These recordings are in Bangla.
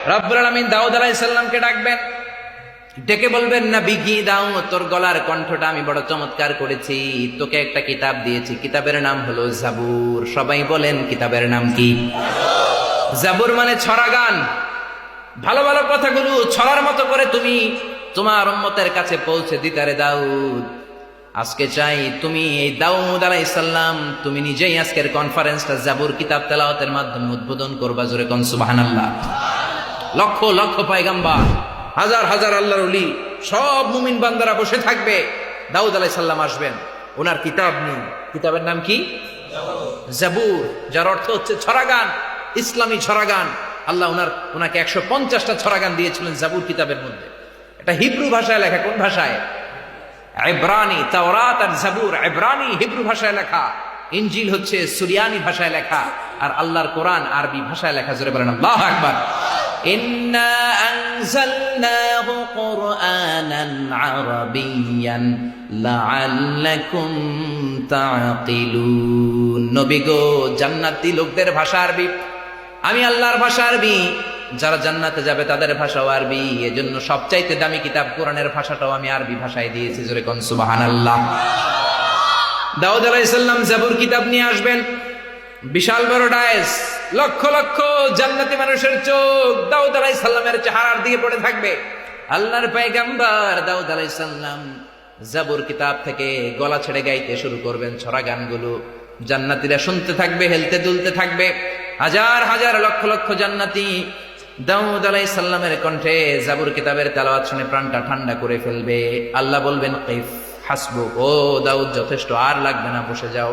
রব্বুল আলামিন দাউদ আলাইহিস সালামকে ডাকবেন, ডেকে বলবেন, নবী কি দাউদ, তোর গলার কণ্ঠটা আমি বড় চমৎকার করেছি, তোকে একটা কিতাব দিয়েছি, কিতাবের নাম হলো জাবুর। সবাই বলেন কিতাবের নাম কি? জাবুর মানে ছড়া গান। ভালো ভালো কথাগুলো ছড়ার মতো করে তুমি তোমার উম্মতের কাছে পৌঁছে দিতারে দাউদ। আজকে চাই তুমি এই দাউদ আলাইহিস সালাম, তুমি নিজেই আজকের কনফারেন্সটা জাবুর কিতাব তেলাওয়াতের মাধ্যমে উদ্বোধন করবা। জোরে কোন সুবহানাল্লাহ। লক্ষ লক্ষ পয়গম্বর, হাজার হাজার আল্লাহর ওলি, সব মুমিন বান্দারা বসে থাকবে, দাউদ আলাইহিস সালাম আসবেন ওনার কিতাব নিয়ে। কিতাবের নাম কি? জাবুর, যার অর্থ হচ্ছে ছড়াগান, ইসলামী ছড়াগান। আল্লাহ ওনাকে 150টা ছড়াগান দিয়েছিলেন জাবুর কিতাবের মধ্যে। এটা হিব্রু ভাষায় লেখা। কোন ভাষায়? ইব্রানি। তাওরাত আর জাবুর ইব্রানি, হিব্রু ভাষায় লেখা। ইনজিল হচ্ছে সুরিয়ানি ভাষায় লেখা, আর আল্লাহর কোরআন আরবি ভাষায় লেখা। জোরে বলেন আল্লাহু আকবার। ইন্না আনজালনাহু কুরআনান আরাবিয়্যান লাআল্লাকুম তাআকিলুন। নবী গো, জান্নাতি লোকদের ভাষা আরবি, আমি আল্লাহর ভাষা আরবি, যারা জান্নাতে যাবে তাদের ভাষাও আরবি। এজন্য সবচাইতে দামি কিতাব কোরআনের ভাষাটাও আমি আরবি ভাষায় দিয়েছি। জোরে কোন সুবহানাল্লাহ। দাউদ আলাইহিস সালাম জাবুর কিতাব নিয়ে আসবেন, বিশাল বড় ডায়েস, লক্ষ লক্ষ জান্নাতি মানুষের চোখ দাউদ আলাইহিস সালামের চেহারার দিকে পড়ে থাকবে। আল্লাহর পয়গম্বর দাউদ আলাইহিস সালাম জাবুর কিতাব থেকে গলা ছেড়ে গাইতে শুরু করবেন ছড়া গানগুলো। জান্নাতীরা শুনতে থাকবে, হেলতে দুলতে থাকবে। হাজার হাজার লক্ষ লক্ষ জান্নাতি দাউদ আলাইহিস সালামের কণ্ঠে জাবুর কিতাবের তেলাওয়াত শুনে প্রাণটা ঠান্ডা করে ফেলবে। আল্লাহ বলবেন, কাইফ হাসবু, ও দাউদ যথেষ্ট, আর লাগবে না, বসে যাও।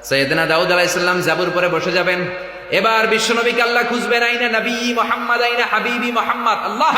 সাইয়েদনা দাউদ আলাইহিস সালাম জাবুর পরে বসে যাবেন। এবার বিশ্বনবীকে আল্লাহ খুঁজবেন, আইনা নবী মুহাম্মদ, আইনা হাবিবি মুহাম্মদ। আল্লাহ